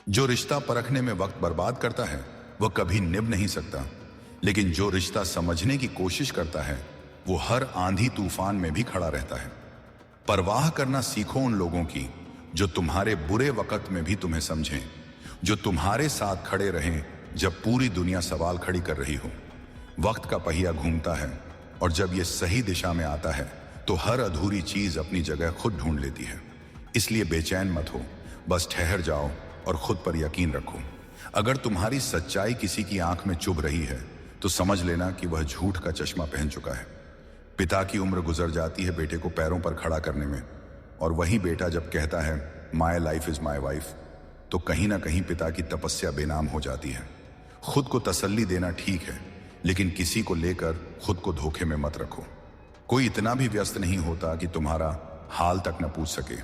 जो रिश्ता परखने में वक्त बर्बाद करता है वह कभी निभ नहीं सकता, लेकिन जो रिश्ता समझने की कोशिश करता है वो हर आंधी तूफान में भी खड़ा रहता है। परवाह करना सीखो उन लोगों की जो तुम्हारे बुरे वक्त में भी तुम्हें समझें, जो तुम्हारे साथ खड़े रहें जब पूरी दुनिया सवाल खड़ी कर रही हो। वक्त का पहिया घूमता है और जब यह सही दिशा में आता है तो हर अधूरी चीज अपनी जगह खुद ढूंढ लेती है। इसलिए बेचैन मत हो, बस ठहर जाओ और खुद पर यकीन रखो। अगर तुम्हारी सच्चाई किसी की आंख में चुभ रही है तो समझ लेना कि वह झूठ का चश्मा पहन चुका है। पिता की उम्र गुजर जाती है बेटे को पैरों पर खड़ा करने में, और वही बेटा जब कहता है my life is my wife, तो कहीं ना कहीं पिता की तपस्या बेनाम हो जाती है। खुद को तसल्ली देना ठीक है, लेकिन किसी को लेकर खुद को धोखे में मत रखो। कोई इतना भी व्यस्त नहीं होता कि तुम्हारा हाल तक न पूछ सके।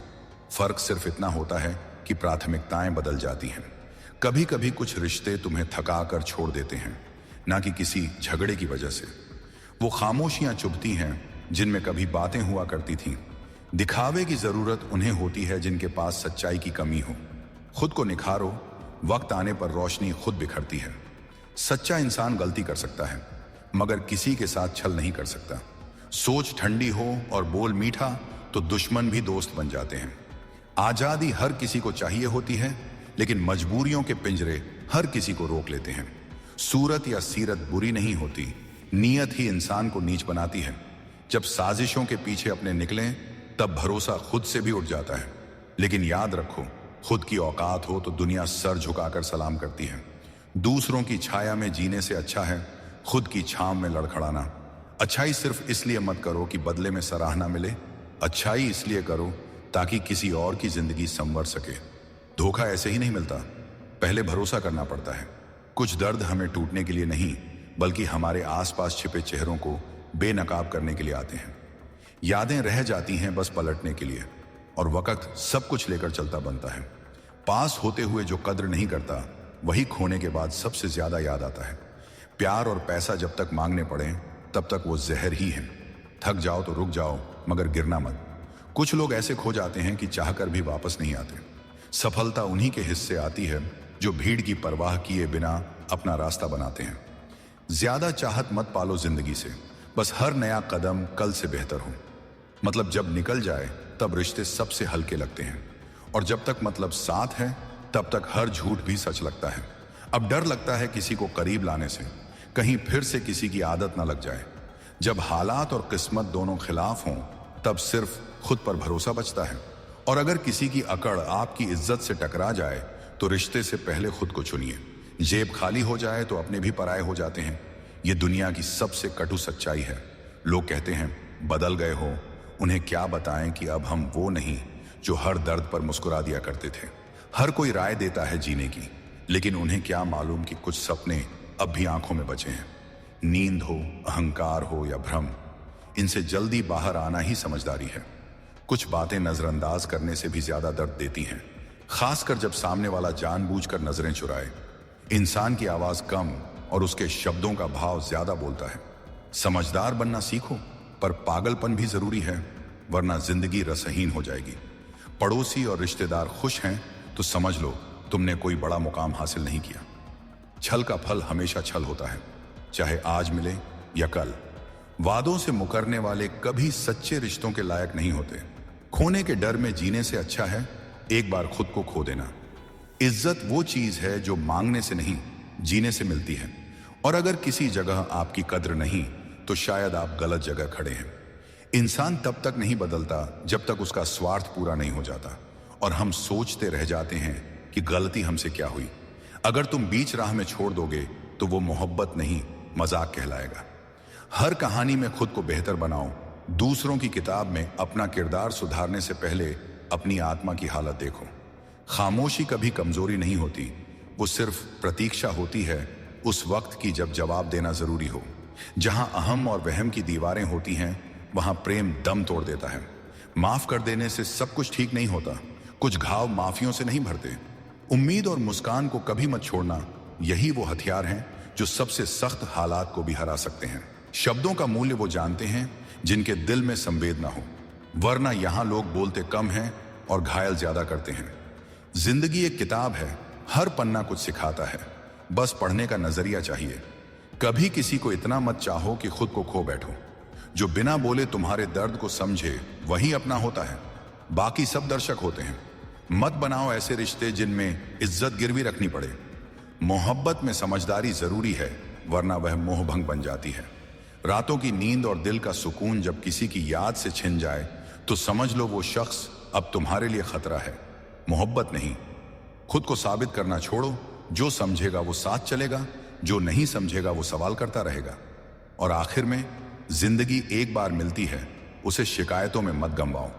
फर्क सिर्फ इतना होता है कि प्राथमिकताएं बदल जाती हैं। कभी कभी कुछ रिश्ते तुम्हें थका कर छोड़ देते हैं, ना कि किसी झगड़े की वजह से। वो खामोशियां चुभती हैं जिनमें कभी बातें हुआ करती थीं। दिखावे की जरूरत उन्हें होती है जिनके पास सच्चाई की कमी हो। खुद को निखारो, वक्त आने पर रोशनी खुद बिखरती है। सच्चा इंसान गलती कर सकता है मगर किसी के साथ छल नहीं कर सकता। सोच ठंडी हो और बोल मीठा तो दुश्मन भी दोस्त बन जाते हैं। आजादी हर किसी को चाहिए होती है, लेकिन मजबूरियों के पिंजरे हर किसी को रोक लेते हैं। सूरत या सीरत बुरी नहीं होती, नीयत ही इंसान को नीच बनाती है। जब साजिशों के पीछे अपने निकलें तब भरोसा खुद से भी उठ जाता है। लेकिन याद रखो, खुद की औकात हो तो दुनिया सर झुकाकर सलाम करती है। दूसरों की छाया में जीने से अच्छा है खुद की छांव में लड़खड़ाना। अच्छाई सिर्फ इसलिए मत करो कि बदले में सराहना मिले, अच्छाई इसलिए करो ताकि किसी और की जिंदगी संवर सके। धोखा ऐसे ही नहीं मिलता, पहले भरोसा करना पड़ता है। कुछ दर्द हमें टूटने के लिए नहीं, बल्कि हमारे आसपास छिपे चेहरों को बेनकाब करने के लिए आते हैं। यादें रह जाती हैं बस पलटने के लिए, और वक्त सब कुछ लेकर चलता बनता है। पास होते हुए जो कद्र नहीं करता वही खोने के बाद सबसे ज्यादा याद आता है। प्यार और पैसा जब तक मांगने पड़े तब तक वो जहर ही है। थक जाओ तो रुक जाओ, मगर गिरना मत। कुछ लोग ऐसे खो जाते हैं कि चाहकर भी वापस नहीं आते। सफलता उन्हीं के हिस्से आती है जो भीड़ की परवाह किए बिना अपना रास्ता बनाते हैं। ज्यादा चाहत मत पालो जिंदगी से, बस हर नया कदम कल से बेहतर हो। मतलब जब निकल जाए तब रिश्ते सबसे हल्के लगते हैं, और जब तक मतलब साथ है तब तक हर झूठ भी सच लगता है। अब डर लगता है किसी को करीब लाने से, कहीं फिर से किसी की आदत ना लग जाए। जब हालात और किस्मत दोनों खिलाफ हों तब सिर्फ खुद पर भरोसा बचता है। और अगर किसी की अकड़ आपकी इज्जत से टकरा जाए तो रिश्ते से पहले खुद को चुनिए। जेब खाली हो जाए तो अपने भी पराये हो जाते हैं। ये दुनिया की सबसे कटु सच्चाई है। लोग कहते हैं बदल गए हो, उन्हें क्या बताएं कि अब हम वो नहीं जो हर दर्द पर मुस्कुरा दिया करते थे। हर कोई राय देता है जीने की, लेकिन उन्हें क्या मालूम कि कुछ सपने अब भी आंखों में बचे हैं। नींद हो, अहंकार हो या भ्रम, इनसे जल्दी बाहर आना ही समझदारी है। कुछ बातें नजरअंदाज करने से भी ज्यादा दर्द देती हैं, खासकर जब सामने वाला जानबूझकर नजरें चुराए। इंसान की आवाज कम और उसके शब्दों का भाव ज्यादा बोलता है। समझदार बनना सीखो, पर पागलपन भी जरूरी है, वरना जिंदगी रसहीन हो जाएगी। पड़ोसी और रिश्तेदार खुश हैं तो समझ लो तुमने कोई बड़ा मुकाम हासिल नहीं किया। छल का फल हमेशा छल होता है, चाहे आज मिले या कल। वादों से मुकरने वाले कभी सच्चे रिश्तों के लायक नहीं होते। खोने के डर में जीने से अच्छा है एक बार खुद को खो देना। इज्जत वो चीज है जो मांगने से नहीं, जीने से मिलती है। और अगर किसी जगह आपकी कद्र नहीं तो शायद आप गलत जगह खड़े हैं। इंसान तब तक नहीं बदलता जब तक उसका स्वार्थ पूरा नहीं हो जाता, और हम सोचते रह जाते हैं कि गलती हमसे क्या हुई। अगर तुम बीच राह में छोड़ दोगे तो वो मोहब्बत नहीं, मजाक कहलाएगा। हर कहानी में खुद को बेहतर बनाओ। दूसरों की किताब में अपना किरदार सुधारने से पहले अपनी आत्मा की हालत देखो। खामोशी कभी कमजोरी नहीं होती, वो सिर्फ प्रतीक्षा होती है उस वक्त की जब जवाब देना जरूरी हो। जहां अहम और वहम की दीवारें होती हैं वहां प्रेम दम तोड़ देता है। माफ कर देने से सब कुछ ठीक नहीं होता, कुछ घाव माफियों से नहीं भरते। उम्मीद और मुस्कान को कभी मत छोड़ना, यही वो हथियार हैं जो सबसे सख्त हालात को भी हरा सकते हैं। शब्दों का मूल्य वो जानते हैं जिनके दिल में संवेदना हो, वरना यहां लोग बोलते कम हैं और घायल ज्यादा करते हैं। जिंदगी एक किताब है, हर पन्ना कुछ सिखाता है, बस पढ़ने का नजरिया चाहिए। कभी किसी को इतना मत चाहो कि खुद को खो बैठो। जो बिना बोले तुम्हारे दर्द को समझे वही अपना होता है, बाकी सब दर्शक होते हैं। मत बनाओ ऐसे रिश्ते जिनमें इज्जत गिरवी रखनी पड़े। मोहब्बत में समझदारी जरूरी है, वरना वह मोहभंग बन जाती है। रातों की नींद और दिल का सुकून जब किसी की याद से छिन जाए तो समझ लो वो शख्स अब तुम्हारे लिए खतरा है, मोहब्बत नहीं। खुद को साबित करना छोड़ो। जो समझेगा वो साथ चलेगा, जो नहीं समझेगा वो सवाल करता रहेगा। और आखिर में जिंदगी एक बार मिलती है, उसे शिकायतों में मत गंवाओ।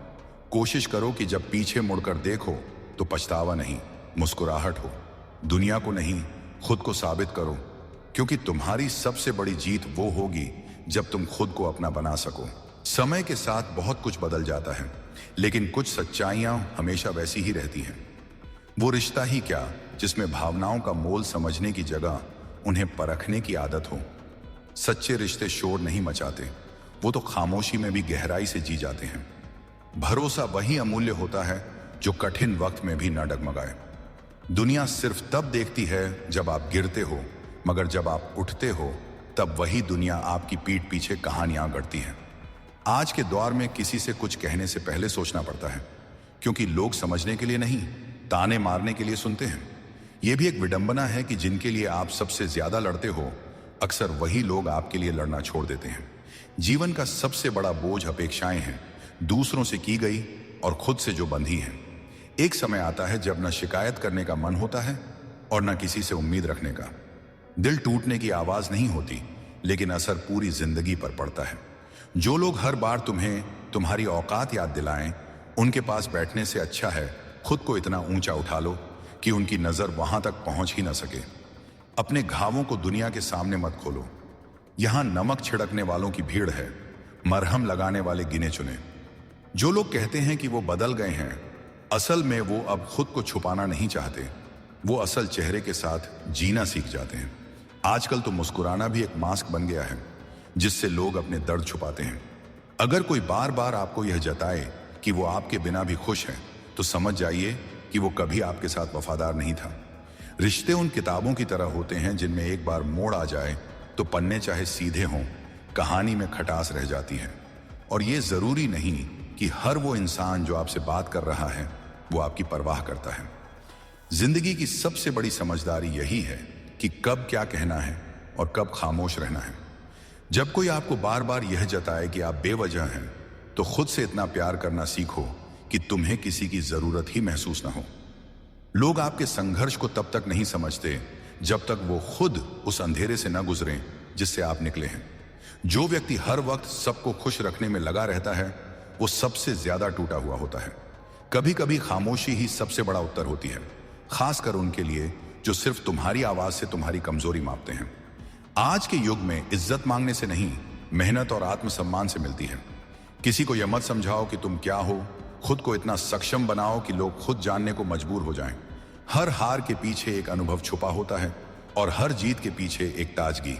कोशिश करो कि जब पीछे मुड़कर देखो तो पछतावा नहीं, मुस्कुराहट हो। दुनिया को नहीं, खुद को साबित करो, क्योंकि तुम्हारी सबसे बड़ी जीत वो होगी जब तुम खुद को अपना बना सको। समय के साथ बहुत कुछ बदल जाता है, लेकिन कुछ सच्चाइयां हमेशा वैसी ही रहती हैं। वो रिश्ता ही क्या जिसमें भावनाओं का मोल समझने की जगह उन्हें परखने की आदत हो। सच्चे रिश्ते शोर नहीं मचाते, वो तो खामोशी में भी गहराई से जी जाते हैं। भरोसा वही अमूल्य होता है जो कठिन वक्त में भी न डगमगाए। दुनिया सिर्फ तब देखती है जब आप गिरते हो, मगर जब आप उठते हो तब वही दुनिया आपकी पीठ पीछे कहानियां गढ़ती है। आज के दौर में किसी से कुछ कहने से पहले सोचना पड़ता है, क्योंकि लोग समझने के लिए नहीं, ताने मारने के लिए सुनते हैं। यह भी एक विडंबना है कि जिनके लिए आप सबसे ज्यादा लड़ते हो, अक्सर वही लोग आपके लिए लड़ना छोड़ देते हैं। जीवन का सबसे बड़ा बोझ अपेक्षाएं हैं, दूसरों से की गई और खुद से जो बंधी हैं। एक समय आता है जब न शिकायत करने का मन होता है और न किसी से उम्मीद रखने का। दिल टूटने की आवाज नहीं होती, लेकिन असर पूरी जिंदगी पर पड़ता है। जो लोग हर बार तुम्हें तुम्हारी औकात याद दिलाएं, उनके पास बैठने से अच्छा है खुद को इतना ऊंचा उठा लो कि उनकी नजर वहां तक पहुंच ही ना सके। अपने घावों को दुनिया के सामने मत खोलो। यहां नमक छिड़कने वालों की भीड़ है, मरहम लगाने वाले गिने चुने। जो लोग कहते हैं कि वो बदल गए हैं, असल में वो अब खुद को छुपाना नहीं चाहते। वो असल चेहरे के साथ जीना सीख जाते हैं। आजकल तो मुस्कुराना भी एक मास्क बन गया है, जिससे लोग अपने दर्द छुपाते हैं। अगर कोई बार बार आपको यह जताए कि वो आपके बिना भी खुश है, तो समझ जाइए कि वो कभी आपके साथ वफादार नहीं था। रिश्ते उन किताबों की तरह होते हैं जिनमें एक बार मोड़ आ जाए तो पन्ने चाहे सीधे हों, कहानी में खटास रह जाती है। और ये जरूरी नहीं कि हर वो इंसान जो आपसे बात कर रहा है वो आपकी परवाह करता है। जिंदगी की सबसे बड़ी समझदारी यही है कि कब क्या कहना है और कब खामोश रहना है। जब कोई आपको बार बार यह जताए कि आप बेवजह हैं, तो खुद से इतना प्यार करना सीखो कि तुम्हें किसी की जरूरत ही महसूस ना हो। लोग आपके संघर्ष को तब तक नहीं समझते जब तक वो खुद उस अंधेरे से न गुजरें जिससे आप निकले हैं। जो व्यक्ति हर वक्त सबको खुश रखने में लगा रहता है, वो सबसे ज्यादा टूटा हुआ होता है। कभी कभी खामोशी ही सबसे बड़ा उत्तर होती है, खासकर उनके लिए जो सिर्फ तुम्हारी आवाज से तुम्हारी कमजोरी मापते हैं। आज के युग में इज्जत मांगने से नहीं, मेहनत और आत्मसम्मान से मिलती है। किसी को यह मत समझाओ कि तुम क्या हो, खुद को इतना सक्षम बनाओ कि लोग खुद जानने को मजबूर हो जाएं। हर हार के पीछे एक अनुभव छुपा होता है और हर जीत के पीछे एक ताजगी।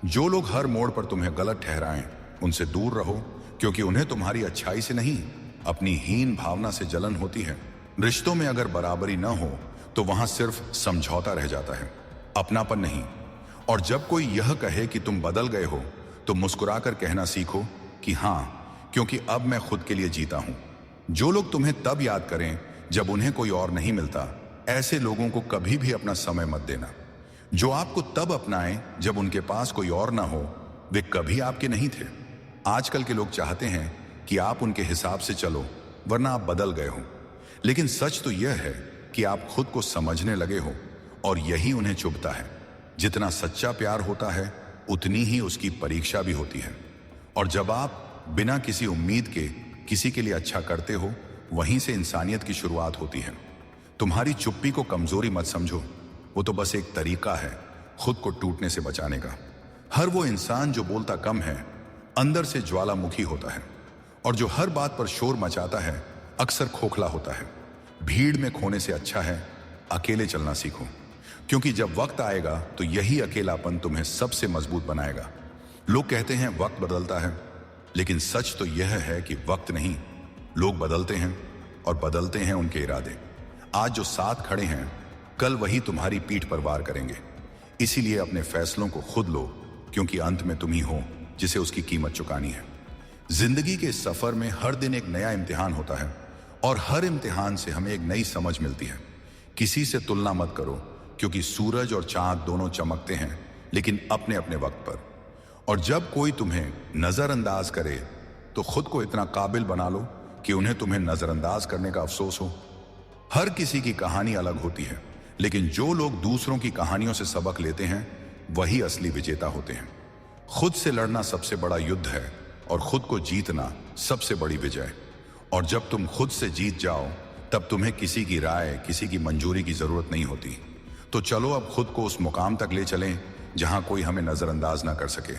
जो लोग हर मोड़ पर तुम्हें गलत ठहराएं, उनसे दूर रहो, क्योंकि उन्हें तुम्हारी अच्छाई से नहीं, अपनी हीन भावना से जलन होती है। रिश्तों में अगर बराबरी न हो तो वहां सिर्फ समझौता रह जाता है, अपनापन नहीं। और जब कोई यह कहे कि तुम बदल गए हो, तो मुस्कुराकर कहना सीखो कि हां, क्योंकि अब मैं खुद के लिए जीता हूं। जो लोग तुम्हें तब याद करें जब उन्हें कोई और नहीं मिलता, ऐसे लोगों को कभी भी अपना समय मत देना। जो आपको तब अपनाएं जब उनके पास कोई और ना हो, वे कभी आपके नहीं थे। आजकल के लोग चाहते हैं कि आप उनके हिसाब से चलो, वरना आप बदल गए हो। लेकिन सच तो यह है कि आप खुद को समझने लगे हो, और यही उन्हें चुभता है। जितना सच्चा प्यार होता है, उतनी ही उसकी परीक्षा भी होती है। और जब आप बिना किसी उम्मीद के किसी के लिए अच्छा करते हो, वहीं से इंसानियत की शुरुआत होती है। तुम्हारी चुप्पी को कमजोरी मत समझो, वो तो बस एक तरीका है खुद को टूटने से बचाने का। हर वो इंसान जो बोलता कम है, अंदर से ज्वालामुखी होता है, और जो हर बात पर शोर मचाता है, अक्सर खोखला होता है। भीड़ में खोने से अच्छा है अकेले चलना सीखो, क्योंकि जब वक्त आएगा तो यही अकेलापन तुम्हें सबसे मजबूत बनाएगा। लोग कहते हैं वक्त बदलता है, लेकिन सच तो यह है कि वक्त नहीं, लोग बदलते हैं, और बदलते हैं उनके इरादे। आज जो साथ खड़े हैं, कल वही तुम्हारी पीठ पर वार करेंगे। इसीलिए अपने फैसलों को खुद लो, क्योंकि अंत में तुम ही हो जिसे उसकी कीमत चुकानी है। जिंदगी के सफर में हर दिन एक नया इम्तिहान होता है और हर इम्तिहान से हमें एक नई समझ मिलती है। किसी से तुलना मत करो, क्योंकि सूरज और चांद दोनों चमकते हैं, लेकिन अपने अपने वक्त पर। और जब कोई तुम्हें नजरअंदाज करे तो खुद को इतना काबिल बना लो कि उन्हें तुम्हें नजरअंदाज करने का अफसोस हो। हर किसी की कहानी अलग होती है, लेकिन जो लोग दूसरों की कहानियों से सबक लेते हैं वही असली विजेता होते हैं। खुद से लड़ना सबसे बड़ा युद्ध है और खुद को जीतना सबसे बड़ी विजय। और जब तुम खुद से जीत जाओ तब तुम्हें किसी की राय, किसी की मंजूरी की जरूरत नहीं होती। तो चलो अब खुद को उस मुकाम तक ले चलें जहां कोई हमें नजरअंदाज ना कर सके,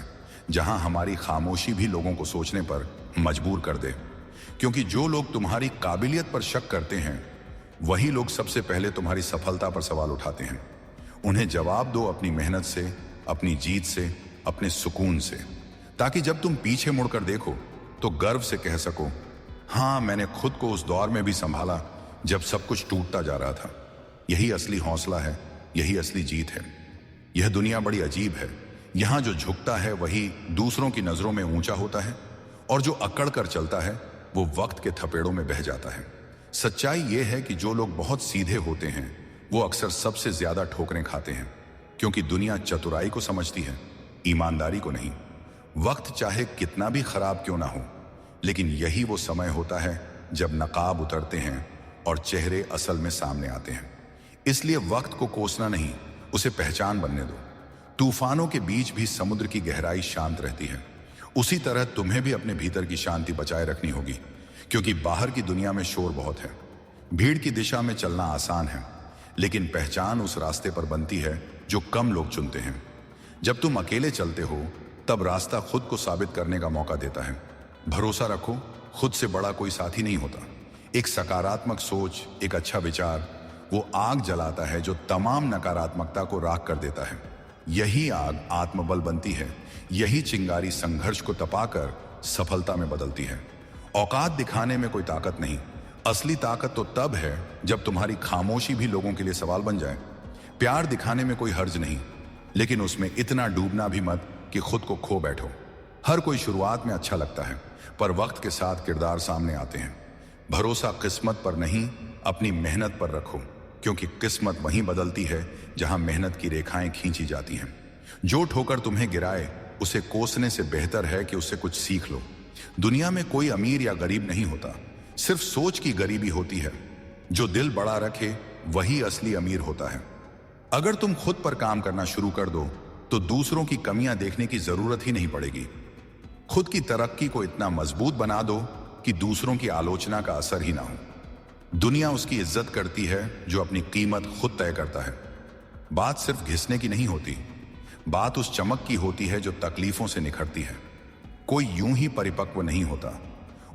जहां हमारी खामोशी भी लोगों को सोचने पर मजबूर कर दे। क्योंकि जो लोग तुम्हारी काबिलियत पर शक करते हैं वही लोग सबसे पहले तुम्हारी सफलता पर सवाल उठाते हैं। उन्हें जवाब दो अपनी मेहनत से, अपनी जीत से, अपने सुकून से, ताकि जब तुम पीछे मुड़कर देखो तो गर्व से कह सको, हाँ, मैंने खुद को उस दौर में भी संभाला जब सब कुछ टूटता जा रहा था। यही असली हौसला है, यही असली जीत है। यह दुनिया बड़ी अजीब है। यहां जो झुकता है वही दूसरों की नजरों में ऊंचा होता है, और जो अकड़ कर चलता है वो वक्त के थपेड़ों में बह जाता है। सच्चाई यह है कि जो लोग बहुत सीधे होते हैं वो अक्सर सबसे ज्यादा ठोकरें खाते हैं, क्योंकि दुनिया चतुराई को समझती है, ईमानदारी को नहीं। वक्त चाहे कितना भी खराब क्यों ना हो, लेकिन यही वो समय होता है जब नकाब उतरते हैं और चेहरे असल में सामने आते हैं। इसलिए वक्त को कोसना नहीं, उसे पहचान बनने दो। तूफानों के बीच भी समुद्र की गहराई शांत रहती है। उसी तरह तुम्हें भी अपने भीतर की शांति बचाए रखनी होगी, क्योंकि बाहर की दुनिया में शोर बहुत है। भीड़ की दिशा में चलना आसान है, लेकिन पहचान उस रास्ते पर बनती है जो कम लोग चुनते हैं। जब तुम अकेले चलते हो तब रास्ता खुद को साबित करने का मौका देता है। भरोसा रखो, खुद से बड़ा कोई साथी नहीं होता। एक सकारात्मक सोच, एक अच्छा विचार, वो आग जलाता है जो तमाम नकारात्मकता को राख कर देता है। यही आग आत्मबल बनती है, यही चिंगारी संघर्ष को तपाकर सफलता में बदलती है। औकात दिखाने में कोई ताकत नहीं, असली ताकत तो तब है जब तुम्हारी खामोशी भी लोगों के लिए सवाल बन जाए। प्यार दिखाने में कोई हर्ज नहीं, लेकिन उसमें इतना डूबना भी मत कि खुद को खो बैठो। हर कोई शुरुआत में अच्छा लगता है, पर वक्त के साथ किरदार सामने आते हैं। भरोसा किस्मत पर नहीं, अपनी मेहनत पर रखो, क्योंकि किस्मत वहीं बदलती है जहां मेहनत की रेखाएं खींची जाती हैं। जो ठोकर तुम्हें गिराए उसे कोसने से बेहतर है कि उससे कुछ सीख लो। दुनिया में कोई अमीर या गरीब नहीं होता, सिर्फ सोच की गरीबी होती है। जो दिल बड़ा रखे वही असली अमीर होता है। अगर तुम खुद पर काम करना शुरू कर दो तो दूसरों की कमियां देखने की जरूरत ही नहीं पड़ेगी। खुद की तरक्की को इतना मजबूत बना दो कि दूसरों की आलोचना का असर ही ना हो। दुनिया उसकी इज्जत करती है जो अपनी कीमत खुद तय करता है। बात सिर्फ घिसने की नहीं होती, बात उस चमक की होती है जो तकलीफों से निखरती है। कोई यूं ही परिपक्व नहीं होता।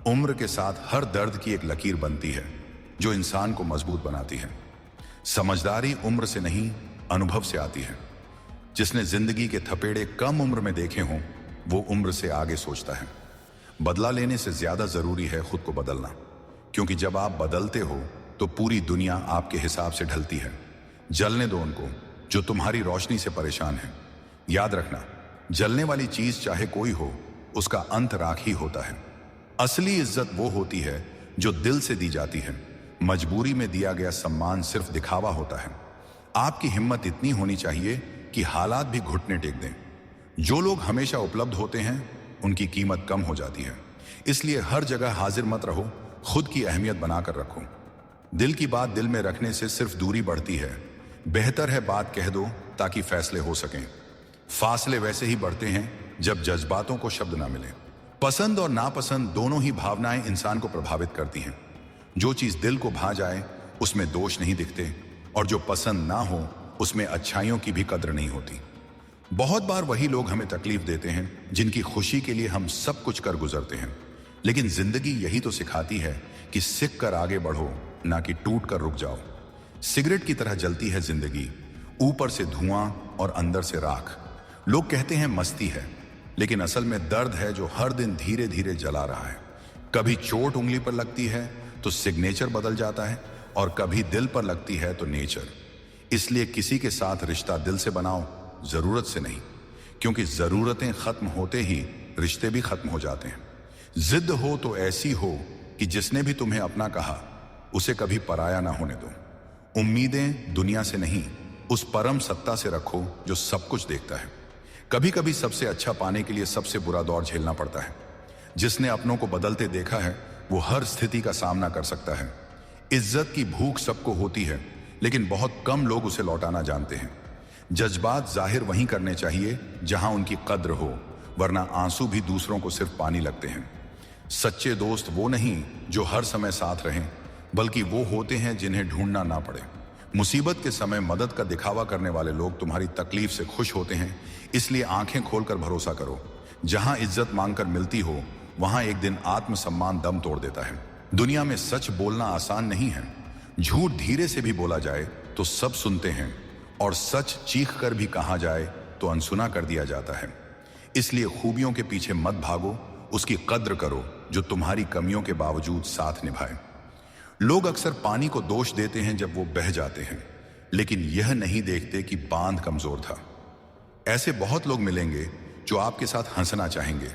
उम्र के साथ हर दर्द की एक लकीर बनती है जो इंसान को मजबूत बनाती है। समझदारी उम्र से नहीं, अनुभव से आती है। जिसने जिंदगी के थपेड़े कम उम्र में देखे हों वो उम्र से आगे सोचता है। बदला लेने से ज्यादा जरूरी है खुद को बदलना, क्योंकि जब आप बदलते हो तो पूरी दुनिया आपके हिसाब से ढलती है। जलने दो उनको जो तुम्हारी रोशनी से परेशान है। याद रखना, जलने वाली चीज चाहे कोई हो, उसका अंत राख ही होता है। असली इज्जत वो होती है जो दिल से दी जाती है। मजबूरी में दिया गया सम्मान सिर्फ दिखावा होता है। आपकी हिम्मत इतनी होनी चाहिए कि हालात भी घुटने टेक दें। जो लोग हमेशा उपलब्ध होते हैं उनकी कीमत कम हो जाती है। इसलिए हर जगह हाजिर मत रहो, खुद की अहमियत बनाकर रखो। दिल की बात दिल में रखने से सिर्फ दूरी बढ़ती है। बेहतर है बात कह दो ताकि फैसले हो सकें। फासले वैसे ही बढ़ते हैं जब जज्बातों को शब्द ना मिले। पसंद और नापसंद दोनों ही भावनाएं इंसान को प्रभावित करती हैं। जो चीज दिल को भा जाए उसमें दोष नहीं दिखते, और जो पसंद ना हो उसमें अच्छाइयों की भी कद्र नहीं होती। बहुत बार वही लोग हमें तकलीफ देते हैं जिनकी खुशी के लिए हम सब कुछ कर गुजरते हैं। लेकिन जिंदगी यही तो सिखाती है कि सीख कर आगे बढ़ो, ना कि टूट कर रुक जाओ। सिगरेट की तरह जलती है जिंदगी, ऊपर से धुआं और अंदर से राख। लोग कहते हैं मस्ती है, लेकिन असल में दर्द है जो हर दिन धीरे धीरे जला रहा है। कभी चोट उंगली पर लगती है तो सिग्नेचर बदल जाता है, और कभी दिल पर लगती है तो नेचर। इसलिए किसी के साथ रिश्ता दिल से बनाओ, जरूरत से नहीं, क्योंकि जरूरतें खत्म होते ही रिश्ते भी खत्म हो जाते हैं। जिद हो तो ऐसी हो कि जिसने भी तुम्हें अपना कहा उसे कभी पराया ना होने दो। उम्मीदें दुनिया से नहीं, उस परम सत्ता से रखो जो सब कुछ देखता है। कभी कभी सबसे अच्छा पाने के लिए सबसे बुरा दौर झेलना पड़ता है। जिसने अपनों को बदलते देखा है वो हर स्थिति का सामना कर सकता है। इज्जत की भूख सबको होती है, लेकिन बहुत कम लोग उसे लौटाना जानते हैं। जज्बात जाहिर वहीं करने चाहिए जहां उनकी कद्र हो, वरना आंसू भी दूसरों को सिर्फ पानी लगते हैं। सच्चे दोस्त वो नहीं जो हर समय साथ रहें, बल्कि वो होते हैं जिन्हें ढूंढना ना पड़े। मुसीबत के समय मदद का दिखावा करने वाले लोग तुम्हारी तकलीफ से खुश होते हैं, इसलिए आंखें खोलकर भरोसा करो। जहां इज्जत मांगकर मिलती हो वहां एक दिन आत्मसम्मान दम तोड़ देता है। दुनिया में सच बोलना आसान नहीं है। झूठ धीरे से भी बोला जाए तो सब सुनते हैं, और सच चीख कर भी कहा जाए तो अनसुना कर दिया जाता है। इसलिए खूबियों के पीछे मत भागो, उसकी कद्र करो जो तुम्हारी कमियों के बावजूद साथ निभाए। लोग अक्सर पानी को दोष देते हैं जब वो बह जाते हैं, लेकिन यह नहीं देखते कि बांध कमजोर था। ऐसे बहुत लोग मिलेंगे जो आपके साथ हंसना चाहेंगे,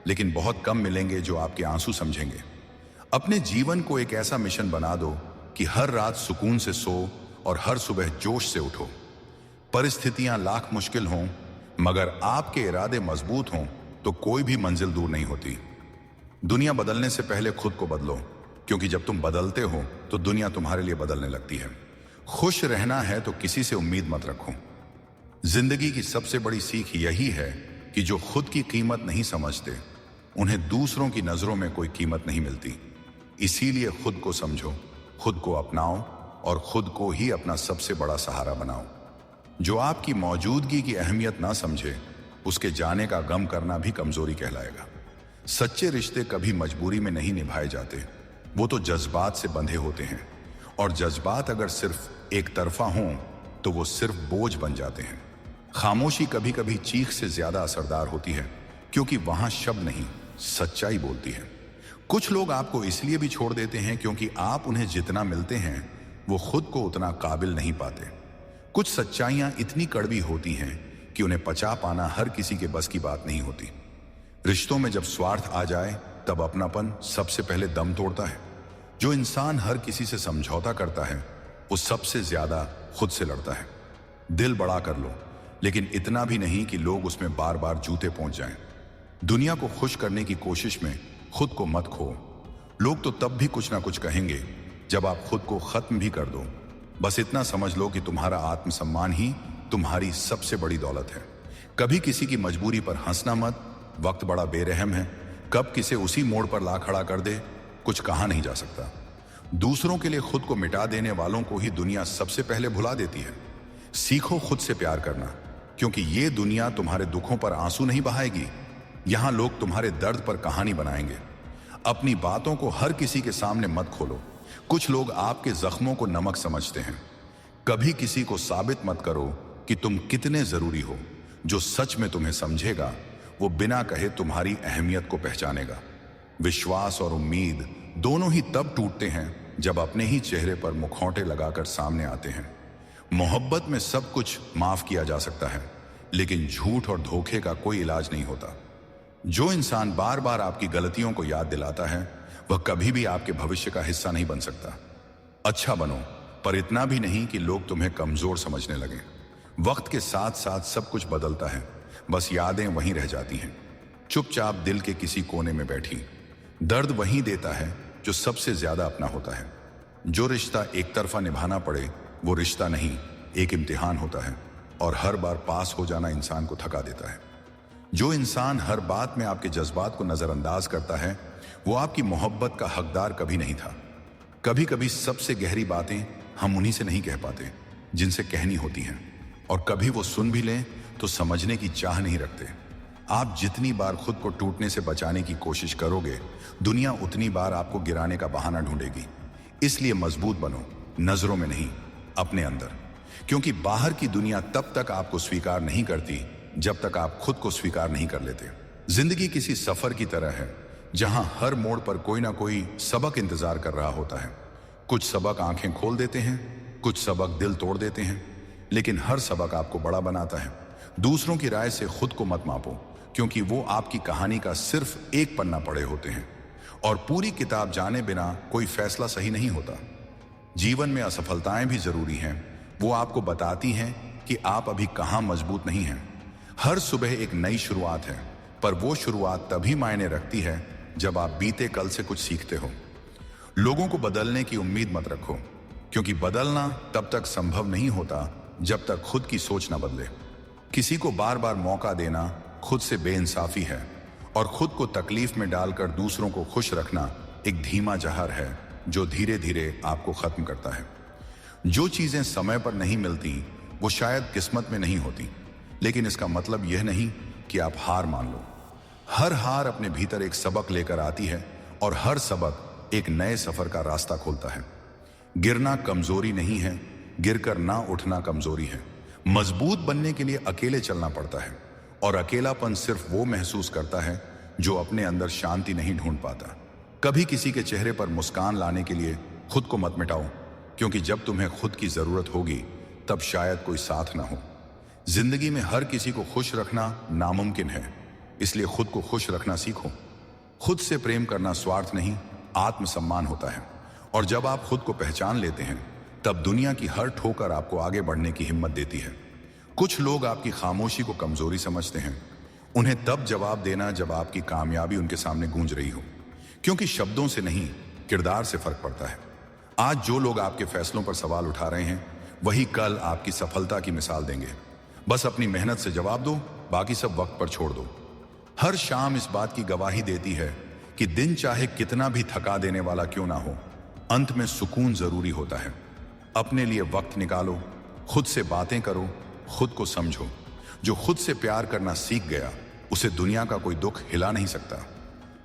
लेकिन बहुत कम मिलेंगे जो आपके आंसू समझेंगे। अपने जीवन को एक ऐसा मिशन बना दो कि हर रात सुकून से सो और हर सुबह जोश से उठो। परिस्थितियां लाख मुश्किल हों, मगर आपके इरादे मजबूत हों तो कोई भी मंजिल दूर नहीं होती। दुनिया बदलने से पहले खुद को बदलो, क्योंकि जब तुम बदलते हो तो दुनिया तुम्हारे लिए बदलने लगती है। खुश रहना है तो किसी से उम्मीद मत रखो। जिंदगी की सबसे बड़ी सीख यही है कि जो खुद की कीमत नहीं समझते उन्हें दूसरों की नजरों में कोई कीमत नहीं मिलती। इसीलिए खुद को समझो, खुद को अपनाओ और खुद को ही अपना सबसे बड़ा सहारा बनाओ। जो आपकी मौजूदगी की अहमियत ना समझे उसके जाने का गम करना भी कमजोरी कहलाएगा। सच्चे रिश्ते कभी मजबूरी में नहीं निभाए जाते, वो तो जज्बात से बंधे होते हैं, और जज्बात अगर सिर्फ एक तरफा हों तो वो सिर्फ बोझ बन जाते हैं। खामोशी कभी कभी चीख से ज्यादा असरदार होती है, क्योंकि वहां शब्द नहीं सच्चाई बोलती है। कुछ लोग आपको इसलिए भी छोड़ देते हैं क्योंकि आप उन्हें जितना मिलते हैं वो खुद को उतना काबिल नहीं पाते। कुछ सच्चाइयां इतनी कड़वी होती हैं कि उन्हें पचा पाना हर किसी के बस की बात नहीं होती। रिश्तों में जब स्वार्थ आ जाए तब अपनापन सबसे पहले दम तोड़ता है। जो इंसान हर किसी से समझौता करता है वो सबसे ज्यादा खुद से लड़ता है। दिल बड़ा कर लो, लेकिन इतना भी नहीं कि लोग उसमें बार बार जूते पहुंच जाएं। दुनिया को खुश करने की कोशिश में खुद को मत खो। लोग तो तब भी कुछ ना कुछ कहेंगे जब आप खुद को खत्म भी कर दो। बस इतना समझ लो कि तुम्हारा आत्मसम्मान ही तुम्हारी सबसे बड़ी दौलत है। कभी किसी की मजबूरी पर हंसना मत। वक्त बड़ा बेरहम है, कब किसे उसी मोड़ पर ला खड़ा कर दे कुछ कहा नहीं जा सकता। दूसरों के लिए खुद को मिटा देने वालों को ही दुनिया सबसे पहले भुला देती है। सीखो खुद से प्यार करना, क्योंकि ये दुनिया तुम्हारे दुखों पर आंसू नहीं बहाएगी। यहां लोग तुम्हारे दर्द पर कहानी बनाएंगे। अपनी बातों को हर किसी के सामने मत खोलो। कुछ लोग आपके जख्मों को नमक समझते हैं। कभी किसी को साबित मत करो कि तुम कितने जरूरी हो। जो सच में तुम्हें समझेगा वो बिना कहे तुम्हारी अहमियत को पहचानेगा। विश्वास और उम्मीद दोनों ही तब टूटते हैं जब अपने ही चेहरे पर मुखौटे लगाकर सामने आते हैं। मोहब्बत में सब कुछ माफ किया जा सकता है, लेकिन झूठ और धोखे का कोई इलाज नहीं होता। जो इंसान बार बार आपकी गलतियों को याद दिलाता है वह कभी भी आपके भविष्य का हिस्सा नहीं बन सकता। अच्छा बनो, पर इतना भी नहीं कि लोग तुम्हें कमजोर समझने लगें। वक्त के साथ साथ सब कुछ बदलता है, बस यादें वहीं रह जाती हैं, चुपचाप दिल के किसी कोने में बैठी। दर्द वहीं देता है जो सबसे ज्यादा अपना होता है। जो रिश्ता एक तरफा निभाना पड़े वो रिश्ता नहीं, एक इम्तिहान होता है, और हर बार पास हो जाना इंसान को थका देता है। जो इंसान हर बात में आपके जज्बात को नजरअंदाज करता है वो आपकी मोहब्बत का हकदार कभी नहीं था। कभी कभी सबसे गहरी बातें हम उन्हीं से नहीं कह पाते जिनसे कहनी होती हैं, और कभी वो सुन भी लें तो समझने की चाह नहीं रखते। आप जितनी बार खुद को टूटने से बचाने की कोशिश करोगे दुनिया उतनी बार आपको गिराने का बहाना ढूंढेगी। इसलिए मजबूत बनो, नजरों में नहीं, अपने अंदर। क्योंकि बाहर की दुनिया तब तक आपको स्वीकार नहीं करती जब तक आप खुद को स्वीकार नहीं कर लेते। जिंदगी किसी सफर की तरह है जहां हर मोड़ पर कोई ना कोई सबक इंतजार कर रहा होता है। कुछ सबक आंखें खोल देते हैं, कुछ सबक दिल तोड़ देते हैं, लेकिन हर सबक आपको बड़ा बनाता है। दूसरों की राय से खुद को मत मापो, क्योंकि वो आपकी कहानी का सिर्फ एक पन्ना पढ़े होते हैं, और पूरी किताब जाने बिना कोई फैसला सही नहीं होता। जीवन में असफलताएं भी जरूरी हैं। वो आपको बताती हैं कि आप अभी कहाँ मजबूत नहीं हैं। हर सुबह एक नई शुरुआत है, पर वो शुरुआत तभी मायने रखती है जब आप बीते कल से कुछ सीखते हो। लोगों को बदलने की उम्मीद मत रखो, क्योंकि बदलना तब तक संभव नहीं होता जब तक खुद की सोच न बदले। किसी को बार बार मौका देना खुद से बेइंसाफी है, और खुद को तकलीफ में डालकर दूसरों को खुश रखना एक धीमा जहर है जो धीरे धीरे आपको खत्म करता है। जो चीजें समय पर नहीं मिलती वो शायद किस्मत में नहीं होती, लेकिन इसका मतलब यह नहीं कि आप हार मान लो। हर हार अपने भीतर एक सबक लेकर आती है, और हर सबक एक नए सफर का रास्ता खोलता है। गिरना कमजोरी नहीं है, गिरकर ना उठना कमजोरी है। मजबूत बनने के लिए अकेले चलना पड़ता है, और अकेलापन सिर्फ वो महसूस करता है जो अपने अंदर शांति नहीं ढूंढ पाता। कभी किसी के चेहरे पर मुस्कान लाने के लिए खुद को मत मिटाओ, क्योंकि जब तुम्हें खुद की जरूरत होगी तब शायद कोई साथ ना हो। जिंदगी में हर किसी को खुश रखना नामुमकिन है, इसलिए खुद को खुश रखना सीखो। खुद से प्रेम करना स्वार्थ नहीं, आत्मसम्मान होता है, और जब आप खुद को पहचान लेते हैं तब दुनिया की हर ठोकर आपको आगे बढ़ने की हिम्मत देती है। कुछ लोग आपकी खामोशी को कमजोरी समझते हैं। उन्हें तब जवाब देना जब आपकी कामयाबी उनके सामने गूंज रही हो, क्योंकि शब्दों से नहीं, किरदार से फर्क पड़ता है। आज जो लोग आपके फैसलों पर सवाल उठा रहे हैं वही कल आपकी सफलता की मिसाल देंगे। बस अपनी मेहनत से जवाब दो, बाकी सब वक्त पर छोड़ दो। हर शाम इस बात की गवाही देती है कि दिन चाहे कितना भी थका देने वाला क्यों ना हो, अंत में सुकून जरूरी होता है। अपने लिए वक्त निकालो, खुद से बातें करो, खुद को समझो। जो खुद से प्यार करना सीख गया उसे दुनिया का कोई दुख हिला नहीं सकता।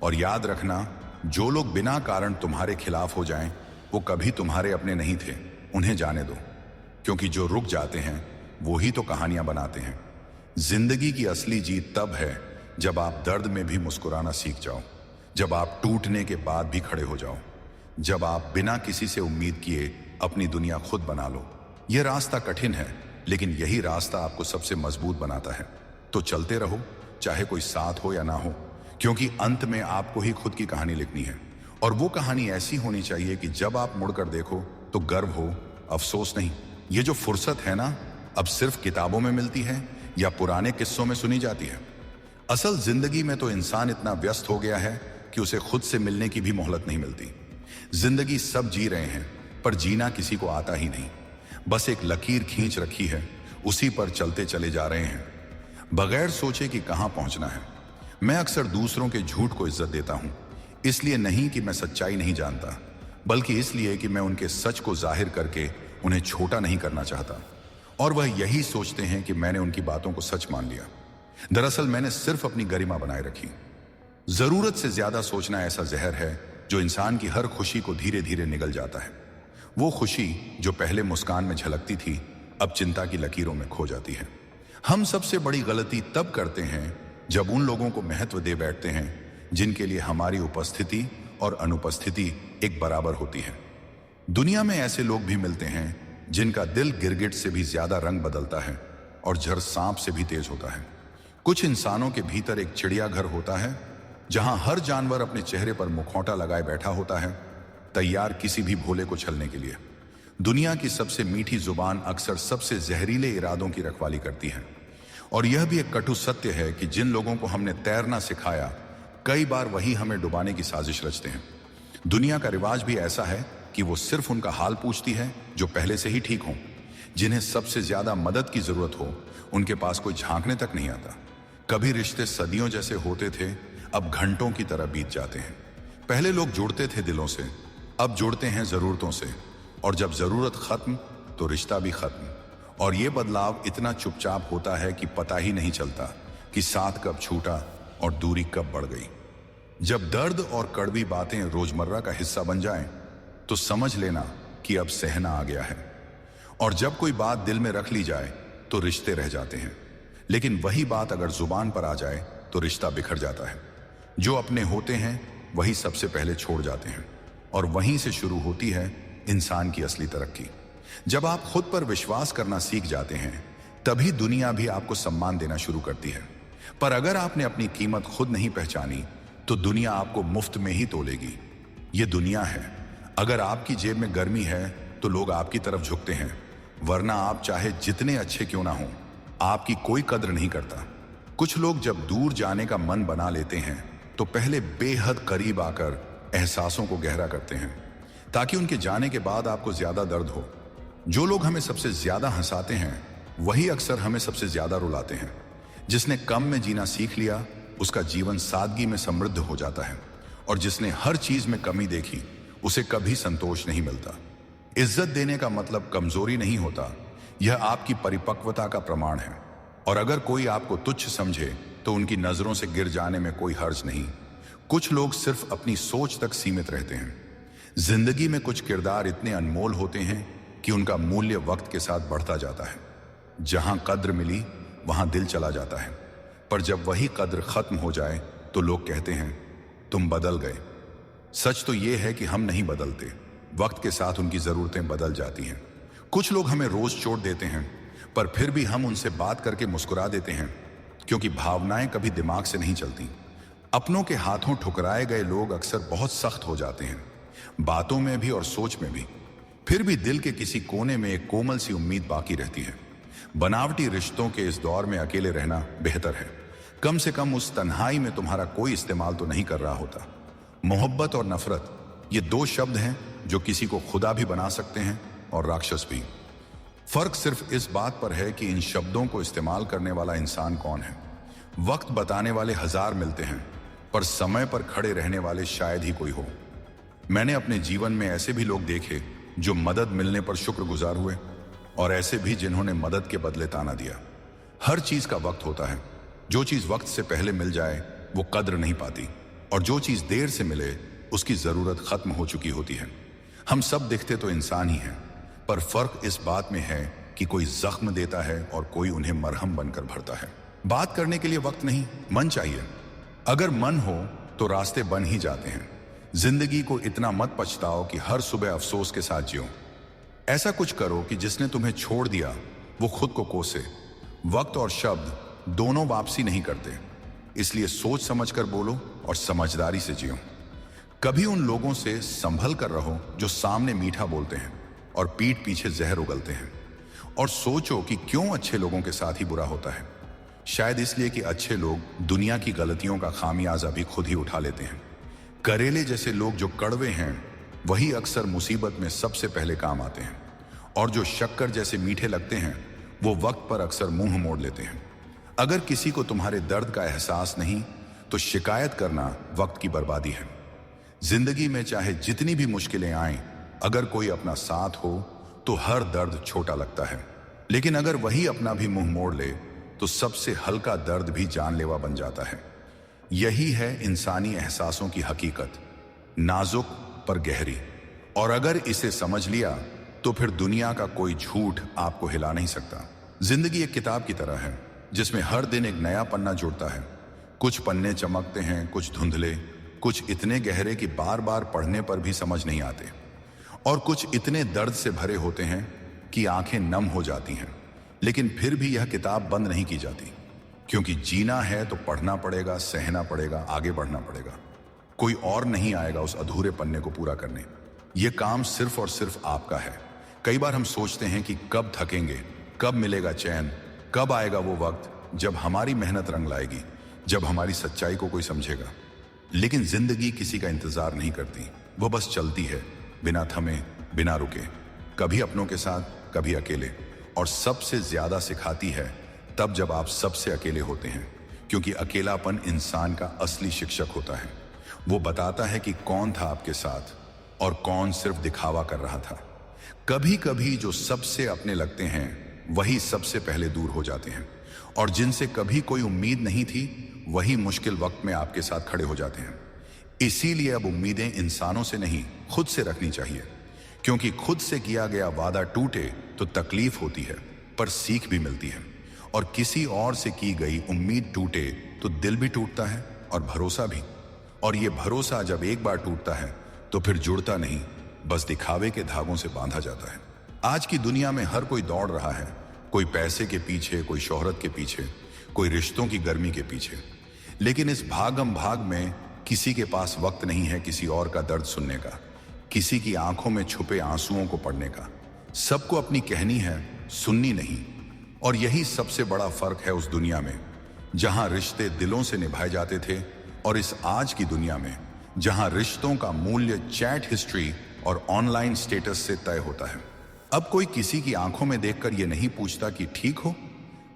और याद रखना, जो लोग बिना कारण तुम्हारे खिलाफ हो जाएं, वो कभी तुम्हारे अपने नहीं थे। उन्हें जाने दो, क्योंकि जो रुक जाते हैं वो ही तो कहानियां बनाते हैं। जिंदगी की असली जीत तब है जब आप दर्द में भी मुस्कुराना सीख जाओ, जब आप टूटने के बाद भी खड़े हो जाओ, जब आप बिना किसी से उम्मीद किए अपनी दुनिया खुद बना लो। यह रास्ता कठिन है, लेकिन यही रास्ता आपको सबसे मजबूत बनाता है। तो चलते रहो, चाहे कोई साथ हो या ना हो, क्योंकि अंत में आपको ही खुद की कहानी लिखनी है। और वो कहानी ऐसी होनी चाहिए कि जब आप मुड़कर देखो तो गर्व हो, अफसोस नहीं। ये जो फुर्सत है ना, अब सिर्फ किताबों में मिलती है या पुराने किस्सों में सुनी जाती है। असल जिंदगी में तो इंसान इतना व्यस्त हो गया है कि उसे खुद से मिलने की भी मोहलत नहीं मिलती। जिंदगी सब जी रहे हैं, पर जीना किसी को आता ही नहीं। बस एक लकीर खींच रखी है, उसी पर चलते चले जा रहे हैं, बगैर सोचे कि कहां पहुंचना है। मैं अक्सर दूसरों के झूठ को इज्जत देता हूं, इसलिए नहीं कि मैं सच्चाई नहीं जानता, बल्कि इसलिए कि मैं उनके सच को जाहिर करके उन्हें छोटा नहीं करना चाहता। और वह यही सोचते हैं कि मैंने उनकी बातों को सच मान लिया। दरअसल मैंने सिर्फ अपनी गरिमा बनाए रखी। जरूरत से ज्यादा सोचना ऐसा जहर है जो इंसान की हर खुशी को धीरे धीरे निगल जाता है। वो खुशी जो पहले मुस्कान में झलकती थी, अब चिंता की लकीरों में खो जाती है। हम सबसे बड़ी गलती तब करते हैं जब उन लोगों को महत्व दे बैठते हैं जिनके लिए हमारी उपस्थिति और अनुपस्थिति एक बराबर होती है। दुनिया में ऐसे लोग भी मिलते हैं जिनका दिल गिरगिट से भी ज्यादा रंग बदलता है और झर सांप से भी तेज होता है। कुछ इंसानों के भीतर एक चिड़ियाघर होता है जहां हर जानवर अपने चेहरे पर मुखौटा लगाए बैठा होता है, तैयार किसी भी भोले को छलने के लिए। दुनिया की सबसे मीठी जुबान अक्सर सबसे जहरीले इरादों की रखवाली करती है। और यह भी एक कटु सत्य है कि जिन लोगों को हमने तैरना सिखाया, कई बार वही हमें डुबाने की साजिश रचते हैं। दुनिया का रिवाज भी ऐसा है कि वो सिर्फ उनका हाल पूछती है जो पहले से ही ठीक हो। जिन्हें सबसे ज्यादा मदद की जरूरत हो, उनके पास कोई झांकने तक नहीं आता। कभी रिश्ते सदियों जैसे होते थे, अब घंटों की तरह बीत जाते हैं। पहले लोग जुड़ते थे दिलों से, अब जुड़ते हैं जरूरतों से। और जब जरूरत खत्म तो रिश्ता भी खत्म। और ये बदलाव इतना चुपचाप होता है कि पता ही नहीं चलता कि साथ कब छूटा और दूरी कब बढ़ गई। जब दर्द और कड़वी बातें रोजमर्रा का हिस्सा बन जाएं, तो समझ लेना कि अब सहना आ गया है। और जब कोई बात दिल में रख ली जाए तो रिश्ते रह जाते हैं, लेकिन वही बात अगर जुबान पर आ जाए तो रिश्ता बिखर जाता है। जो अपने होते हैं वही सबसे पहले छोड़ जाते हैं, और वहीं से शुरू होती है इंसान की असली तरक्की। जब आप खुद पर विश्वास करना सीख जाते हैं तभी दुनिया भी आपको सम्मान देना शुरू करती है। पर अगर आपने अपनी कीमत खुद नहीं पहचानी तो दुनिया आपको मुफ्त में ही तोलेगी। ये दुनिया है, अगर आपकी जेब में गर्मी है तो लोग आपकी तरफ झुकते हैं, वरना आप चाहे जितने अच्छे क्यों ना हो आपकी कोई कद्र नहीं करता। कुछ लोग जब दूर जाने का मन बना लेते हैं तो पहले बेहद करीब आकर एहसासों को गहरा करते हैं ताकि उनके जाने के बाद आपको ज्यादा दर्द हो। जो लोग हमें सबसे ज्यादा हंसाते हैं वही अक्सर हमें सबसे ज्यादा रुलाते हैं। जिसने कम में जीना सीख लिया उसका जीवन सादगी में समृद्ध हो जाता है, और जिसने हर चीज में कमी देखी उसे कभी संतोष नहीं मिलता। इज्जत देने का मतलब कमजोरी नहीं होता, यह आपकी परिपक्वता का प्रमाण है। और अगर कोई आपको तुच्छ समझे तो उनकी नजरों से गिर जाने में कोई हर्ज नहीं। कुछ लोग सिर्फ अपनी सोच तक सीमित रहते हैं। जिंदगी में कुछ किरदार इतने अनमोल होते हैं कि उनका मूल्य वक्त के साथ बढ़ता जाता है। जहां कद्र मिली वहां दिल चला जाता है, पर जब वही कद्र खत्म हो जाए तो लोग कहते हैं तुम बदल गए। सच तो यह है कि हम नहीं बदलते, वक्त के साथ उनकी जरूरतें बदल जाती हैं। कुछ लोग हमें रोज चोट देते हैं पर फिर भी हम उनसे बात करके मुस्कुरा देते हैं, क्योंकि भावनाएं कभी दिमाग से नहीं चलती। अपनों के हाथों ठुकराए गए लोग अक्सर बहुत सख्त हो जाते हैं, बातों में भी और सोच में भी। फिर भी दिल के किसी कोने में एक कोमल सी उम्मीद बाकी रहती है। बनावटी रिश्तों के इस दौर में अकेले रहना बेहतर है। कम से कम उस तन्हाई में तुम्हारा कोई इस्तेमाल तो नहीं कर रहा होता। मोहब्बत और नफरत, ये दो शब्द हैं जो किसी को खुदा भी बना सकते हैं और राक्षस भी। फर्क सिर्फ इस बात पर है कि इन शब्दों को इस्तेमाल करने वाला इंसान कौन है। वक्त बताने वाले हजार मिलते हैं, पर समय पर खड़े रहने वाले शायद ही कोई हो। मैंने अपने जीवन में ऐसे भी लोग देखे जो मदद मिलने पर शुक्रगुजार हुए, और ऐसे भी जिन्होंने मदद के बदले ताना दिया। हर चीज का वक्त होता है। जो चीज वक्त से पहले मिल जाए वो कद्र नहीं पाती, और जो चीज देर से मिले उसकी जरूरत खत्म हो चुकी होती है। हम सब दिखते तो इंसान ही हैं, पर फर्क इस बात में है कि कोई जख्म देता है और कोई उन्हें मरहम बनकर भरता है। बात करने के लिए वक्त नहीं, मन चाहिए। अगर मन हो तो रास्ते बन ही जाते हैं। जिंदगी को इतना मत पछताओ कि हर सुबह अफसोस के साथ जियो। ऐसा कुछ करो कि जिसने तुम्हें छोड़ दिया वो खुद को कोसे। वक्त और शब्द दोनों वापसी नहीं करते, इसलिए सोच समझकर बोलो और समझदारी से जियो। कभी उन लोगों से संभल कर रहो जो सामने मीठा बोलते हैं और पीठ पीछे जहर उगलते हैं। और सोचो कि क्यों अच्छे लोगों के साथ ही बुरा होता है। शायद इसलिए कि अच्छे लोग दुनिया की गलतियों का खामियाजा भी खुद ही उठा लेते हैं। करेले जैसे लोग जो कड़वे हैं वही अक्सर मुसीबत में सबसे पहले काम आते हैं, और जो शक्कर जैसे मीठे लगते हैं वो वक्त पर अक्सर मुंह मोड़ लेते हैं। अगर किसी को तुम्हारे दर्द का एहसास नहीं तो शिकायत करना वक्त की बर्बादी है। जिंदगी में चाहे जितनी भी मुश्किलें आएं, अगर कोई अपना साथ हो तो हर दर्द छोटा लगता है, लेकिन अगर वही अपना भी मुंह मोड़ ले तो सबसे हल्का दर्द भी जानलेवा बन जाता है। यही है इंसानी एहसासों की हकीकत, नाजुक पर गहरी। और अगर इसे समझ लिया तो फिर दुनिया का कोई झूठ आपको हिला नहीं सकता। जिंदगी एक किताब की तरह है जिसमें हर दिन एक नया पन्ना जुड़ता है। कुछ पन्ने चमकते हैं, कुछ धुंधले, कुछ इतने गहरे कि बार बार पढ़ने पर भी समझ नहीं आते, और कुछ इतने दर्द से भरे होते हैं कि आंखें नम हो जाती हैं। लेकिन फिर भी यह किताब बंद नहीं की जाती, क्योंकि जीना है तो पढ़ना पड़ेगा, सहना पड़ेगा, आगे बढ़ना पड़ेगा। कोई और नहीं आएगा उस अधूरे पन्ने को पूरा करने। यह काम सिर्फ और सिर्फ आपका है। कई बार हम सोचते हैं कि कब थकेंगे, कब मिलेगा चैन, कब आएगा वो वक्त जब हमारी मेहनत रंग लाएगी, जब हमारी सच्चाई को कोई समझेगा। लेकिन जिंदगी किसी का इंतजार नहीं करती, वो बस चलती है, बिना थमे, बिना रुके, कभी अपनों के साथ, कभी अकेले। और सबसे ज्यादा सिखाती है तब जब आप सबसे अकेले होते हैं, क्योंकि अकेलापन इंसान का असली शिक्षक होता है। वो बताता है कि कौन था आपके साथ और कौन सिर्फ दिखावा कर रहा था। कभी कभी जो सबसे अपने लगते हैं वही सबसे पहले दूर हो जाते हैं, और जिनसे कभी कोई उम्मीद नहीं थी वही मुश्किल वक्त में आपके साथ खड़े हो जाते हैं। इसीलिए अब उम्मीदें इंसानों से नहीं, खुद से रखनी चाहिए, क्योंकि खुद से किया गया वादा टूटे तो तकलीफ होती है पर सीख भी मिलती है, और किसी और से की गई उम्मीद टूटे तो दिल भी टूटता है और भरोसा भी। और ये भरोसा जब एक बार टूटता है तो फिर जुड़ता नहीं, बस दिखावे के धागों से बांधा जाता है। आज की दुनिया में हर कोई दौड़ रहा है, कोई पैसे के पीछे, कोई शोहरत के पीछे, कोई रिश्तों की गर्मी के पीछे। लेकिन इस भागम भाग में किसी के पास वक्त नहीं है किसी और का दर्द सुनने का, किसी की आंखों में छुपे आंसुओं को पढ़ने का। सबको अपनी कहनी है, सुननी नहीं। और यही सबसे बड़ा फर्क है उस दुनिया में जहां रिश्ते दिलों से निभाए जाते थे और इस आज की दुनिया में जहां रिश्तों का मूल्य चैट हिस्ट्री और ऑनलाइन स्टेटस से तय होता है। अब कोई किसी की आंखों में देखकर यह नहीं पूछता कि ठीक हो।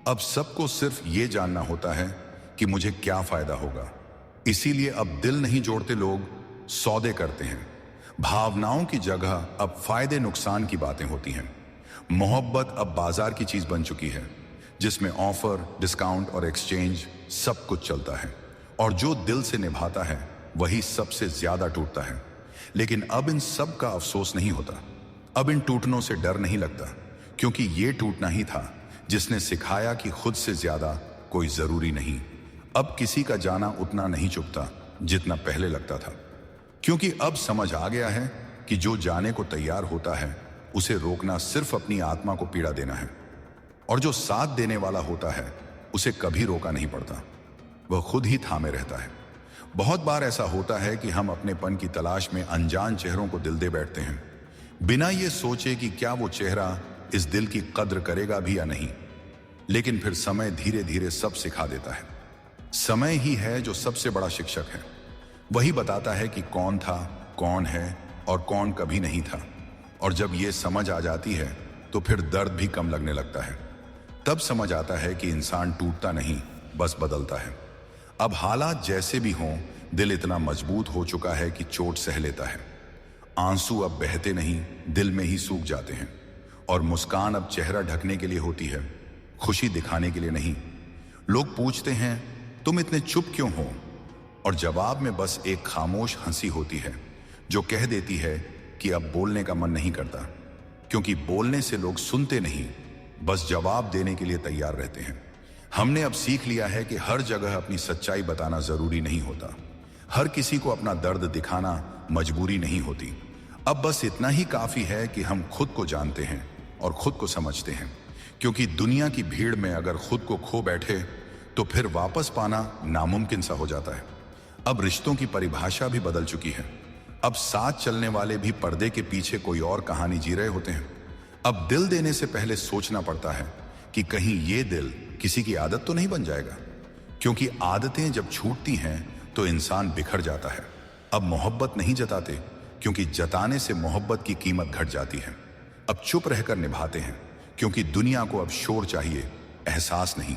अब सबको सिर्फ ये जानना होता है कि मुझे क्या फायदा होगा। इसीलिए अब दिल नहीं जोड़ते लोग, सौदे करते हैं। भावनाओं की जगह अब फायदे नुकसान की बातें होती हैं। मोहब्बत अब बाजार की चीज बन चुकी है जिसमें ऑफर, डिस्काउंट और एक्सचेंज सब कुछ चलता है। और जो दिल से निभाता है वही सबसे ज्यादा टूटता है। लेकिन अब इन सब का अफसोस नहीं होता। अब इन टूटनों से डर नहीं लगता, क्योंकि ये टूटना ही था जिसने सिखाया कि खुद से ज्यादा कोई जरूरी नहीं। अब किसी का जाना उतना नहीं चुभता जितना पहले लगता था, क्योंकि अब समझ आ गया है कि जो जाने को तैयार होता है उसे रोकना सिर्फ अपनी आत्मा को पीड़ा देना है, और जो साथ देने वाला होता है उसे कभी रोका नहीं पड़ता, वह खुद ही थामे रहता है। बहुत बार ऐसा होता है कि हम अपनेपन की तलाश में अनजान चेहरों को दिल दे बैठते हैं, बिना ये सोचे कि क्या वो चेहरा इस दिल की कद्र करेगा भी या नहीं। लेकिन फिर समय धीरे धीरे सब सिखा देता है। समय ही है जो सबसे बड़ा शिक्षक है। वही बताता है कि कौन था, कौन है और कौन कभी नहीं था। और जब ये समझ आ जाती है तो फिर दर्द भी कम लगने लगता है। तब समझ आता है कि इंसान टूटता नहीं, बस बदलता है। अब हालात जैसे भी हों, दिल इतना मजबूत हो चुका है कि चोट सह लेता है। आंसू अब बहते नहीं, दिल में ही सूख जाते हैं। और मुस्कान अब चेहरा ढकने के लिए होती है, खुशी दिखाने के लिए नहीं। लोग पूछते हैं तुम इतने चुप क्यों हो, और जवाब में बस एक खामोश हंसी होती है जो कह देती है कि अब बोलने का मन नहीं करता। क्योंकि बोलने से लोग सुनते नहीं, बस जवाब देने के लिए तैयार रहते हैं। हमने अब सीख लिया है कि हर जगह अपनी सच्चाई बताना जरूरी नहीं होता। हर किसी को अपना दर्द दिखाना मजबूरी नहीं होती। अब बस इतना ही काफी है कि हम खुद को जानते हैं और खुद को समझते हैं। क्योंकि दुनिया की भीड़ में अगर खुद को खो बैठे तो फिर वापस पाना नामुमकिन सा हो जाता है। अब रिश्तों की परिभाषा भी बदल चुकी है। अब साथ चलने वाले भी पर्दे के पीछे कोई और कहानी जी रहे होते हैं। अब दिल देने से पहले सोचना पड़ता है कि कहीं ये दिल किसी की आदत तो नहीं बन जाएगा। क्योंकि आदतें जब छूटती हैं तो इंसान बिखर जाता है। अब मोहब्बत नहीं जताते, क्योंकि जताने से मोहब्बत की कीमत घट जाती है। अब चुप रहकर निभाते हैं, क्योंकि दुनिया को अब शोर चाहिए, एहसास नहीं।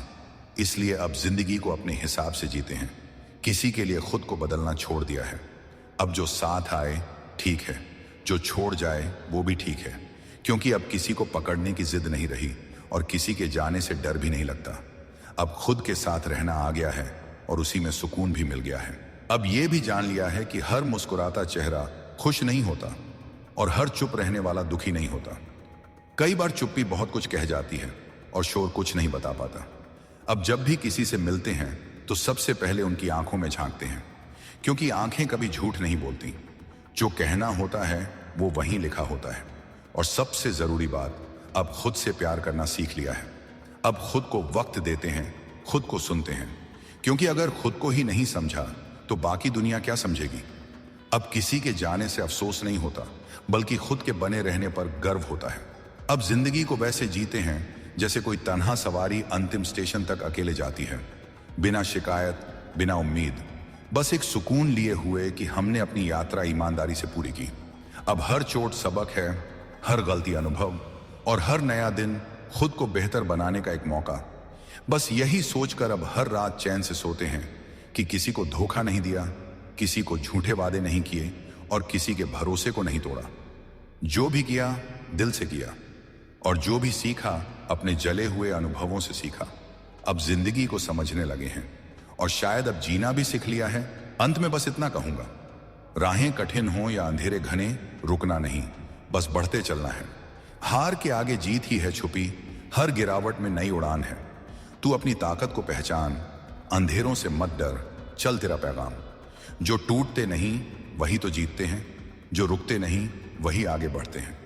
इसलिए अब जिंदगी को अपने हिसाब से जीते हैं। किसी के लिए खुद को बदलना छोड़ दिया है। अब जो साथ आए ठीक है, जो छोड़ जाए वो भी ठीक है। क्योंकि अब किसी को पकड़ने की जिद नहीं रही और किसी के जाने से डर भी नहीं लगता। अब खुद के साथ रहना आ गया है और उसी में सुकून भी मिल गया है। अब ये भी जान लिया है कि हर मुस्कुराता चेहरा खुश नहीं होता और हर चुप रहने वाला दुखी नहीं होता। कई बार चुप्पी बहुत कुछ कह जाती है और शोर कुछ नहीं बता पाता। अब जब भी किसी से मिलते हैं तो सबसे पहले उनकी आंखों में झांकते हैं, क्योंकि आंखें कभी झूठ नहीं बोलती। जो कहना होता है वो वहीं लिखा होता है। और सबसे जरूरी बात, अब खुद से प्यार करना सीख लिया है। अब खुद को वक्त देते हैं, खुद को सुनते हैं। क्योंकि अगर खुद को ही नहीं समझा तो बाकी दुनिया क्या समझेगी। अब किसी के जाने से अफसोस नहीं होता, बल्कि खुद के बने रहने पर गर्व होता है। अब जिंदगी को वैसे जीते हैं जैसे कोई तन्हा सवारी अंतिम स्टेशन तक अकेले जाती है, बिना शिकायत, बिना उम्मीद, बस एक सुकून लिए हुए कि हमने अपनी यात्रा ईमानदारी से पूरी की। अब हर चोट सबक है, हर गलती अनुभव, और हर नया दिन खुद को बेहतर बनाने का एक मौका। बस यही सोचकर अब हर रात चैन से सोते हैं कि किसी को धोखा नहीं दिया, किसी को झूठे वादे नहीं किए और किसी के भरोसे को नहीं तोड़ा। जो भी किया दिल से किया, और जो भी सीखा अपने जले हुए अनुभवों से सीखा। अब जिंदगी को समझने लगे हैं और शायद अब जीना भी सीख लिया है। अंत में बस इतना कहूंगा, राहें कठिन हो या अंधेरे घने, रुकना नहीं, बस बढ़ते चलना है। हार के आगे जीत ही है छुपी, हर गिरावट में नई उड़ान है। तू अपनी ताकत को पहचान, अंधेरों से मत डर, चल तेरा पैगाम। जो टूटते नहीं वही तो जीतते हैं, जो रुकते नहीं वही आगे बढ़ते हैं।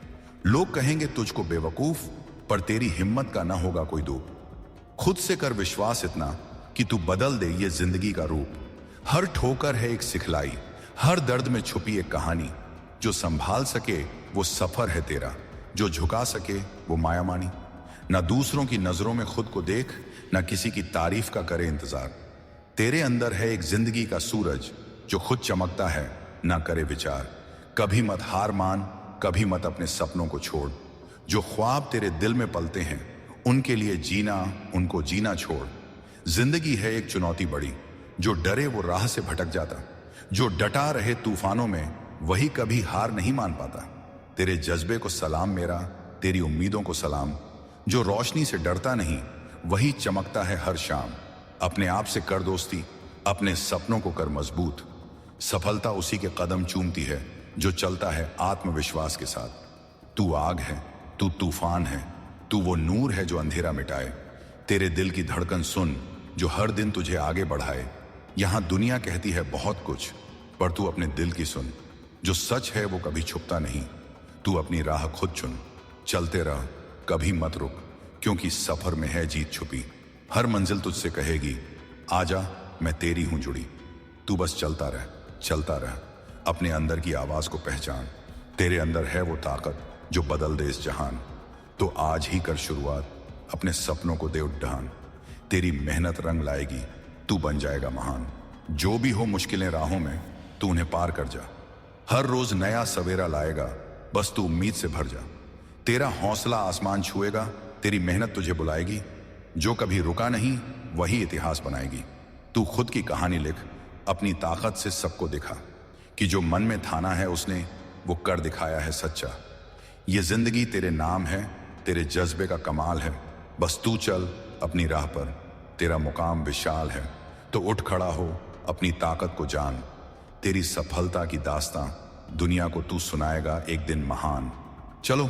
लोग कहेंगे तुझको बेवकूफ, पर तेरी हिम्मत का ना होगा कोई दूप। खुद से कर विश्वास इतना कि तू बदल दे ये जिंदगी का रूप। हर ठोकर है एक सिखलाई, हर दर्द में छुपी एक कहानी। जो संभाल सके वो सफर है तेरा, जो झुका सके वो माया मानी। ना दूसरों की नजरों में खुद को देख, ना किसी की तारीफ का करे इंतजार। तेरे अंदर है एक जिंदगी का सूरज जो खुद चमकता है, ना करे विचार। कभी मत हार मान, कभी मत अपने सपनों को छोड़। जो ख्वाब तेरे दिल में पलते हैं उनके लिए जीना, उनको जीना छोड़। जिंदगी है एक चुनौती बड़ी, जो डरे वो राह से भटक जाता। जो डटा रहे तूफानों में वही कभी हार नहीं मान पाता। तेरे जज्बे को सलाम मेरा, तेरी उम्मीदों को सलाम। जो रोशनी से डरता नहीं वही चमकता है हर शाम। अपने आप से कर दोस्ती, अपने सपनों को कर मजबूत। सफलता उसी के कदम चूमती है जो चलता है आत्मविश्वास के साथ। तू आग है, तू तूफान है, तू वो नूर है जो अंधेरा मिटाए। तेरे दिल की धड़कन सुन जो हर दिन तुझे आगे बढ़ाए। यहां दुनिया कहती है बहुत कुछ, पर तू अपने दिल की सुन। जो सच है वो कभी छुपता नहीं, तू अपनी राह खुद चुन। चलते रह, कभी मत रुक, क्योंकि सफर में है जीत छुपी। हर मंजिल तुझसे कहेगी आजा, मैं तेरी हूं जुड़ी। तू बस चलता रह, चलता रह, अपने अंदर की आवाज को पहचान। तेरे अंदर है वो ताकत जो बदल दे इस जहान। तो आज ही कर शुरुआत, अपने सपनों को दे उड़ान। तेरी मेहनत रंग लाएगी, तू बन जाएगा महान। जो भी हो मुश्किलें राहों में, तू उन्हें पार कर जा। हर रोज नया सवेरा लाएगा, बस तू उम्मीद से भर जा। तेरा हौसला आसमान छुएगा, तेरी मेहनत तुझे बुलाएगी। जो कभी रुका नहीं वही इतिहास बनाएगी। तू खुद की कहानी लिख, अपनी ताकत से सबको दिखा कि जो मन में ठाना है उसने वो कर दिखाया है सच्चा। ये जिंदगी तेरे नाम है, तेरे जज्बे का कमाल है। बस तू चल अपनी राह पर, तेरा मुकाम विशाल है। तो उठ खड़ा हो, अपनी ताकत को जान। तेरी सफलता की दास्तां दुनिया को तू सुनाएगा एक दिन महान। चलो,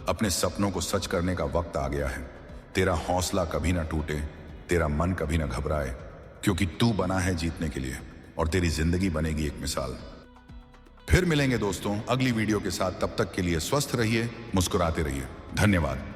अपने सपनों को सच करने का वक्त आ गया है। तेरा हौसला कभी ना टूटे, तेरा मन कभी ना घबराए, क्योंकि तू बना है जीतने के लिए और तेरी जिंदगी बनेगी एक मिसाल। फिर मिलेंगे दोस्तों अगली वीडियो के साथ। तब तक के लिए स्वस्थ रहिए, मुस्कुराते रहिए। धन्यवाद।